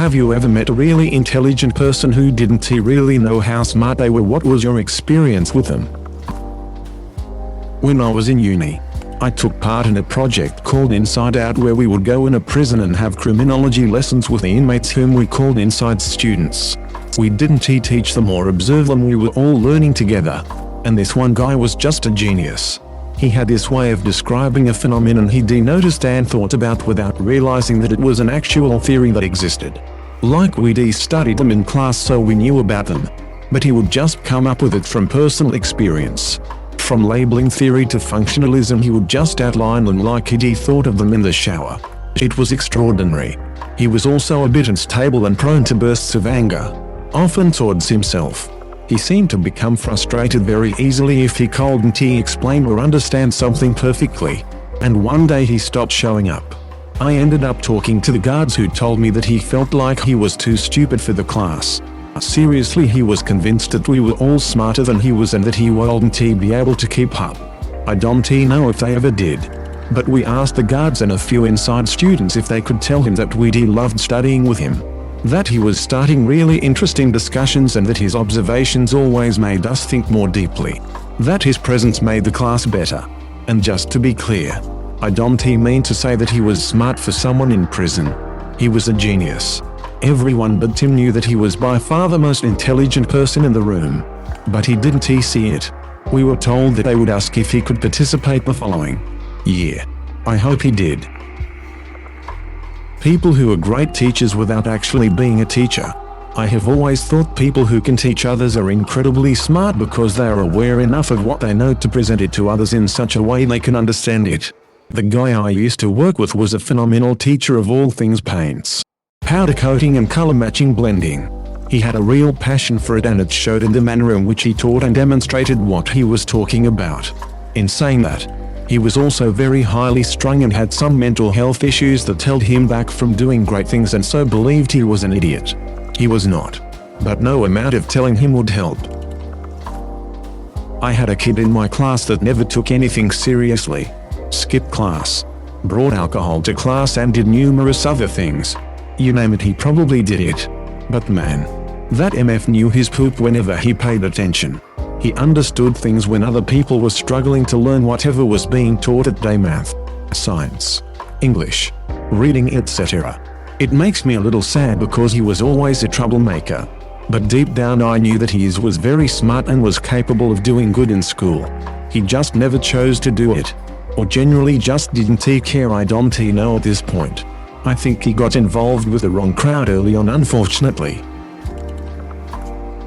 Have you ever met a really intelligent person who didn't really know how smart they were? What was your experience with them? When I was in uni, I took part in a project called Inside Out, where we would go in a prison and have criminology lessons with the inmates, whom we called inside students. We didn't teach them or observe them, we were all learning together. And this one guy was just a genius. He had this way of describing a phenomenon he'd noticed and thought about without realizing that it was an actual theory that existed. Like we'd studied them in class, so we knew about them. But he would just come up with it from personal experience. From labeling theory to functionalism, he would just outline them like he'd thought of them in the shower. It was extraordinary. He was also a bit unstable and prone to bursts of anger, often towards himself. He seemed to become frustrated very easily if he couldn't explain or understand something perfectly. And one day he stopped showing up. I ended up talking to the guards, who told me that he felt like he was too stupid for the class. Seriously, he was convinced that we were all smarter than he was and that he wouldn't be able to keep up. I don't know if they ever did. But we asked the guards and a few inside students if they could tell him that we'd loved studying with him. That he was starting really interesting discussions, and that his observations always made us think more deeply. That his presence made the class better. And just to be clear, I don't mean to say that he was smart for someone in prison. He was a genius. Everyone but Tim knew that he was by far the most intelligent person in the room. But he didn't see it. We were told that they would ask if he could participate the following year. I hope he did. People who are great teachers without actually being a teacher. I have always thought people who can teach others are incredibly smart because they are aware enough of what they know to present it to others in such a way they can understand it. The guy I used to work with was a phenomenal teacher of all things paints, powder coating and color matching blending. He had a real passion for it, and it showed in the manner in which he taught and demonstrated what he was talking about. In saying that, he was also very highly strung and had some mental health issues that held him back from doing great things, and so believed he was an idiot. He was not. But no amount of telling him would help. I had a kid in my class that never took anything seriously. Skipped class, brought alcohol to class, and did numerous other things. You name it, he probably did it. But man, that MF knew his poop whenever he paid attention. He understood things when other people were struggling to learn whatever was being taught at day: math, science, English, reading, etc. It makes me a little sad because he was always a troublemaker. But deep down I knew that he was very smart and was capable of doing good in school. He just never chose to do it. Or generally just didn't care. I don't know at this point. I think he got involved with the wrong crowd early on, unfortunately.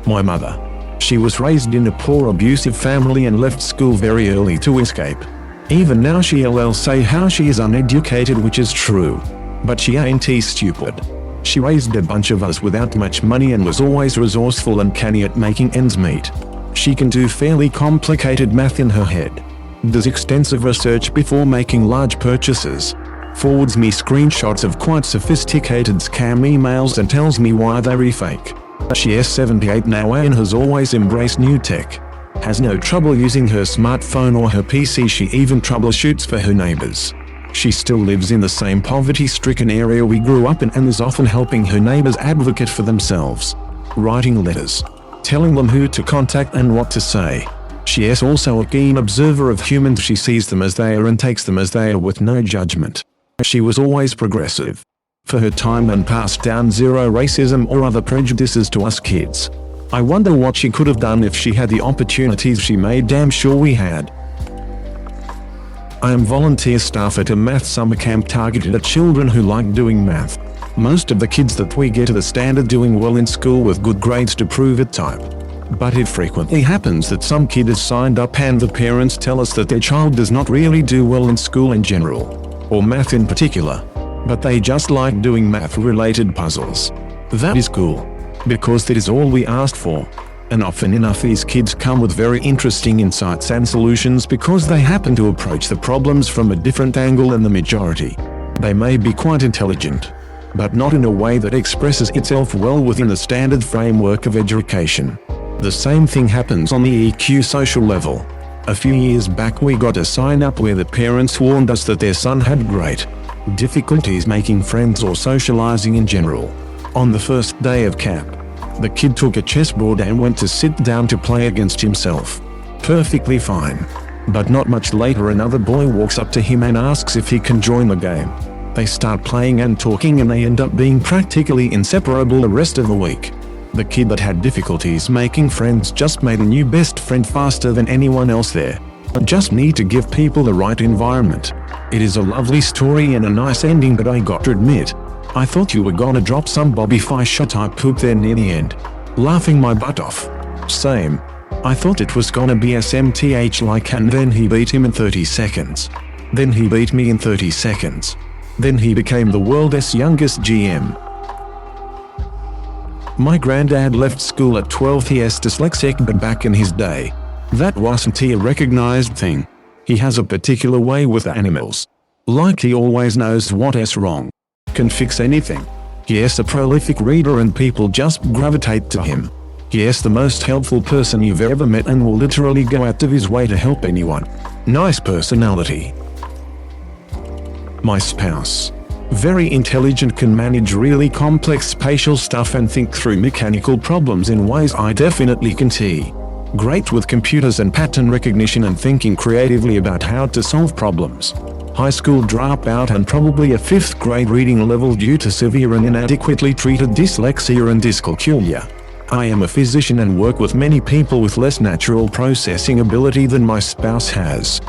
My mother. She was raised in a poor, abusive family and left school very early to escape. Even now she'll say how she is uneducated, which is true. But she ain't stupid. She raised a bunch of us without much money and was always resourceful and canny at making ends meet. She can do fairly complicated math in her head. Does extensive research before making large purchases. Forwards me screenshots of quite sophisticated scam emails and tells me why they're fake. She is 78 now and has always embraced new tech. Has no trouble using her smartphone or her PC. She even troubleshoots for her neighbors. She still lives in the same poverty-stricken area we grew up in and is often helping her neighbors advocate for themselves. Writing letters. Telling them who to contact and what to say. She is also a keen observer of humans. She sees them as they are and takes them as they are with no judgment. She was always progressive for her time and passed down zero racism or other prejudices to us kids. I wonder what she could have done if she had the opportunities she made damn sure we had. I am volunteer staff at a math summer camp targeted at children who like doing math. Most of the kids that we get are the standard doing well in school with good grades to prove it type. But it frequently happens that some kid is signed up and the parents tell us that their child does not really do well in school in general, or math in particular, but they just like doing math-related puzzles. That is cool, because that is all we asked for. And often enough these kids come with very interesting insights and solutions because they happen to approach the problems from a different angle than the majority. They may be quite intelligent, but not in a way that expresses itself well within the standard framework of education. The same thing happens on the EQ social level. A few years back we got a sign up where the parents warned us that their son had great difficulties making friends or socializing in general. On the first day of camp, the kid took a chessboard and went to sit down to play against himself. Perfectly fine. But not much later another boy walks up to him and asks if he can join the game. They start playing and talking and they end up being practically inseparable the rest of the week. The kid that had difficulties making friends just made a new best friend faster than anyone else there. I just need to give people the right environment. It is a lovely story and a nice ending, but I got to admit, I thought you were gonna drop some Bobby Fischer type poop there near the end. Laughing my butt off. Same. I thought it was gonna be SMTH like, and then he beat him in 30 seconds. Then he beat me in 30 seconds. Then he became the world's youngest GM. My granddad left school at 12. He is dyslexic, but back in his day, that wasn't a recognized thing. He has a particular way with animals. Like he always knows what is wrong. Can fix anything. He is a prolific reader and people just gravitate to him. He is the most helpful person you've ever met and will literally go out of his way to help anyone. Nice personality. My spouse. Very intelligent, can manage really complex spatial stuff and think through mechanical problems in ways I definitely can see. Great with computers and pattern recognition and thinking creatively about how to solve problems. High school dropout and probably a 5th grade reading level due to severe and inadequately treated dyslexia and dyscalculia. I am a physician and work with many people with less natural processing ability than my spouse has.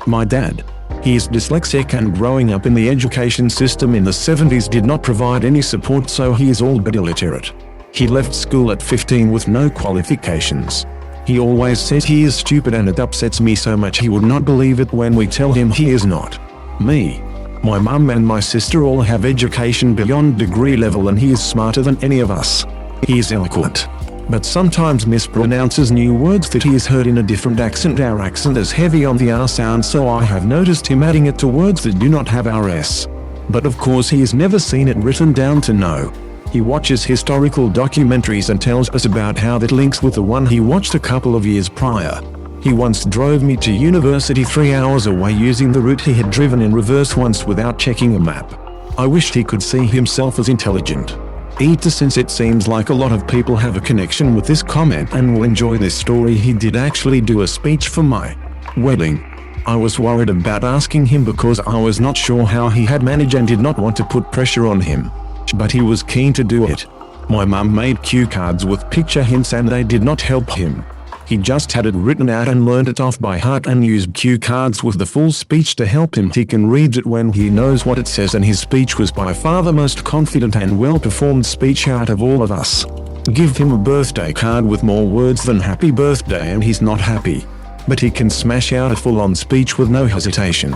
My dad. He is dyslexic and growing up in the education system in the 70s did not provide any support, so he is all but illiterate. He left school at 15 with no qualifications. He always says he is stupid and it upsets me so much he would not believe it when we tell him he is not. Me. My mum and my sister all have education beyond degree level and he is smarter than any of us. He is eloquent, but sometimes mispronounces new words that he has heard in a different accent. Our accent is heavy on the R sound, so I have noticed him adding it to words that do not have RS. But of course he has never seen it written down to know. He watches historical documentaries and tells us about how that links with the one he watched a couple of years prior. He once drove me to university 3 hours away using the route he had driven in reverse once without checking a map. I wished he could see himself as intelligent. Since it seems like a lot of people have a connection with this comment and will enjoy this story, he did actually do a speech for my wedding. I was worried about asking him because I was not sure how he had managed and did not want to put pressure on him. But he was keen to do it. My mum made cue cards with picture hints and they did not help him. He just had it written out and learned it off by heart and used cue cards with the full speech to help him. He can read it when he knows what it says, and his speech was by far the most confident and well-performed speech out of all of us. Give him a birthday card with more words than happy birthday and he's not happy. But he can smash out a full-on speech with no hesitation.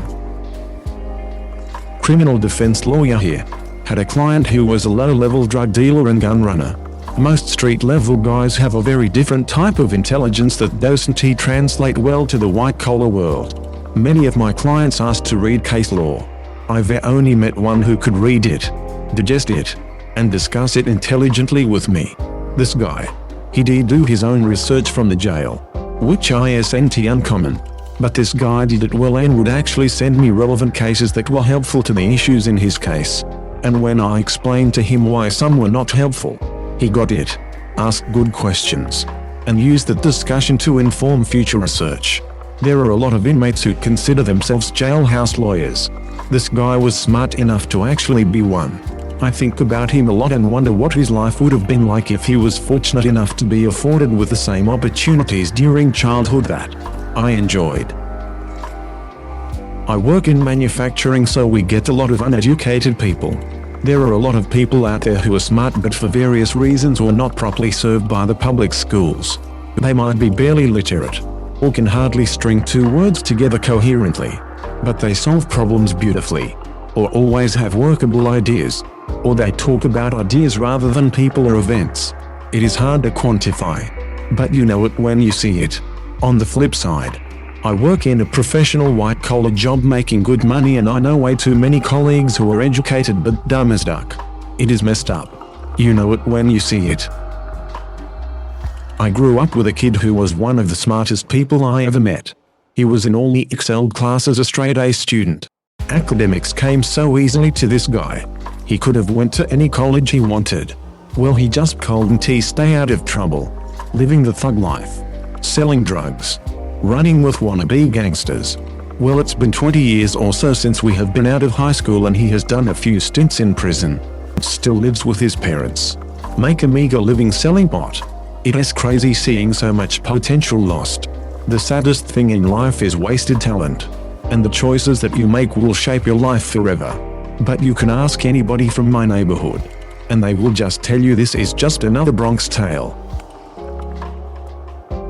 Criminal defense lawyer here. Had a client who was a low-level drug dealer and gun runner. Most street-level guys have a very different type of intelligence that doesn't translate well to the white-collar world. Many of my clients asked to read case law. I've only met one who could read it, digest it, and discuss it intelligently with me. This guy. He did do his own research from the jail, which isn't uncommon. But this guy did it well and would actually send me relevant cases that were helpful to the issues in his case. And when I explained to him why some were not helpful, he got it, asked good questions, and used the discussion to inform future research. There are a lot of inmates who consider themselves jailhouse lawyers. This guy was smart enough to actually be one. I think about him a lot and wonder what his life would have been like if he was fortunate enough to be afforded with the same opportunities during childhood that I enjoyed. I work in manufacturing, so we get a lot of uneducated people. There are a lot of people out there who are smart but for various reasons or not properly served by the public schools. They might be barely literate, or can hardly string 2 words together coherently. But they solve problems beautifully, or always have workable ideas, or they talk about ideas rather than people or events. It is hard to quantify, but you know it when you see it. On the flip side, I work in a professional white-collar job making good money, and I know way too many colleagues who are educated but dumb as duck. It is messed up. You know it when you see it. I grew up with a kid who was one of the smartest people I ever met. He was in all the Excel classes, a straight A student. Academics came so easily to this guy. He could have went to any college he wanted. Well, he just couldn't stay out of trouble. Living the thug life. Selling drugs. Running with wannabe gangsters. Well, it's been 20 years or so since we have been out of high school, and he has done a few stints in prison. Still lives with his parents. Make a meager living selling pot. It is crazy seeing so much potential lost. The saddest thing in life is wasted talent. And the choices that you make will shape your life forever. But you can ask anybody from my neighborhood, and they will just tell you this is just another Bronx tale.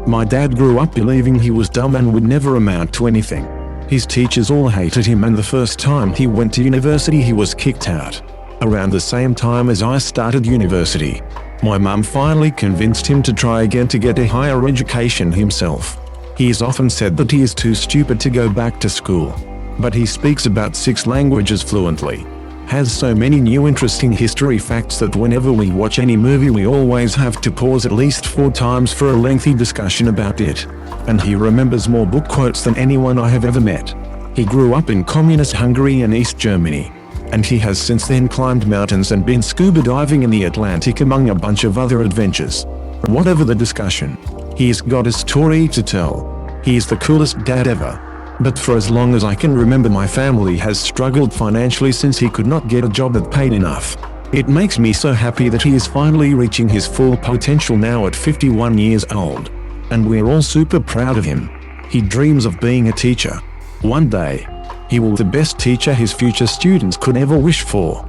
My dad grew up believing he was dumb and would never amount to anything. His teachers all hated him, and the first time he went to university he was kicked out. Around the same time as I started university, my mum finally convinced him to try again to get a higher education himself. He has often said that he is too stupid to go back to school. But he speaks about 6 languages fluently. Has so many new interesting history facts that whenever we watch any movie we always have to pause at least 4 times for a lengthy discussion about it. And he remembers more book quotes than anyone I have ever met. He grew up in communist Hungary and East Germany. And he has since then climbed mountains and been scuba diving in the Atlantic, among a bunch of other adventures. Whatever the discussion, he's got a story to tell. He is the coolest dad ever. But for as long as I can remember, my family has struggled financially since he could not get a job that paid enough. It makes me so happy that he is finally reaching his full potential now at 51 years old. And we're all super proud of him. He dreams of being a teacher. One day, he will be the best teacher his future students could ever wish for.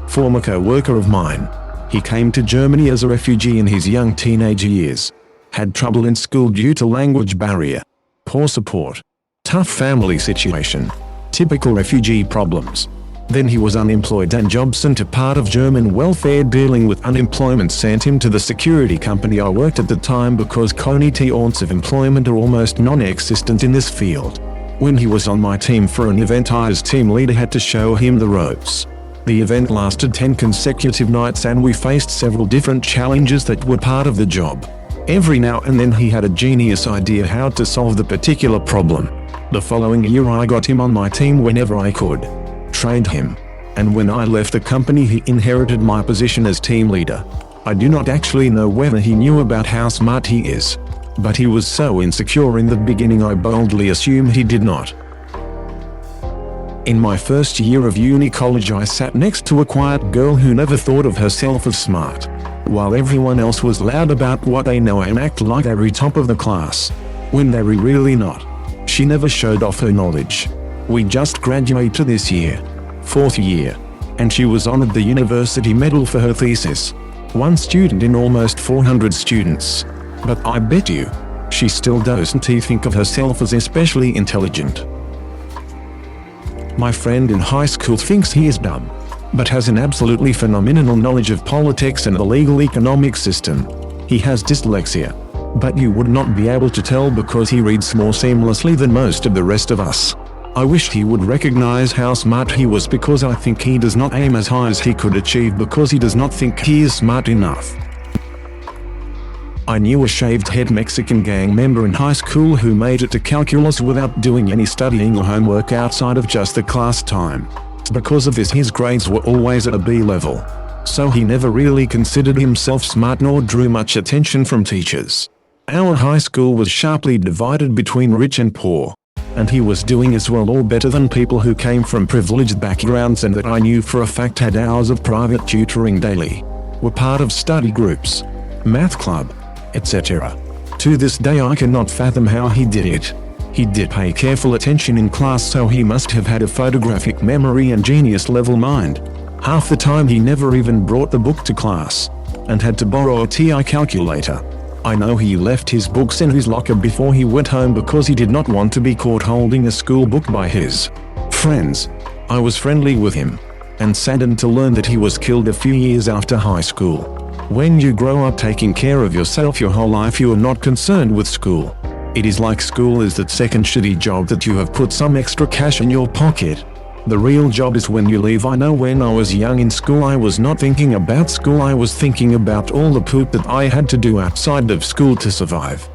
Former co-worker of mine. He came to Germany as a refugee in his young teenage years. Had trouble in school due to language barrier. Poor support. Tough family situation. Typical refugee problems. Then he was unemployed, and job center part of German welfare dealing with unemployment sent him to the security company I worked at the time because conditions of employment are almost non-existent in this field. When he was on my team for an event, I as team leader had to show him the ropes. The event lasted 10 consecutive nights and we faced several different challenges that were part of the job. Every now and then he had a genius idea how to solve the particular problem. The following year I got him on my team whenever I could. Trained him. And when I left the company he inherited my position as team leader. I do not actually know whether he knew about how smart he is. But he was so insecure in the beginning I boldly assume he did not. In my first year of uni college I sat next to a quiet girl who never thought of herself as smart. While everyone else was loud about what they know and act like they're top of the class, when they were really not. She never showed off her knowledge. We just graduated this year, 4th year, and she was honored the university medal for her thesis. One student in almost 400 students. But I bet you, she still doesn't think of herself as especially intelligent. My friend in high school thinks he is dumb, but has an absolutely phenomenal knowledge of politics and the legal economic system. He has dyslexia, but you would not be able to tell because he reads more seamlessly than most of the rest of us. I wish he would recognize how smart he was, because I think he does not aim as high as he could achieve because he does not think he is smart enough. I knew a shaved-head Mexican gang member in high school who made it to calculus without doing any studying or homework outside of just the class time. Because of this his grades were always at a B level. So he never really considered himself smart nor drew much attention from teachers. Our high school was sharply divided between rich and poor. And he was doing as well or better than people who came from privileged backgrounds and that I knew for a fact had hours of private tutoring daily. Were part of study groups, math club, etc. To this day I cannot fathom how he did it. He did pay careful attention in class, so he must have had a photographic memory and genius level mind. Half the time he never even brought the book to class, and had to borrow a TI calculator. I know he left his books in his locker before he went home because he did not want to be caught holding a school book by his friends. I was friendly with him, and saddened to learn that he was killed a few years after high school. When you grow up taking care of yourself your whole life, you are not concerned with school. It is like school is that second shitty job that you have put some extra cash in your pocket. The real job is when you leave. I know when I was young in school I was not thinking about school, I was thinking about all the poop that I had to do outside of school to survive.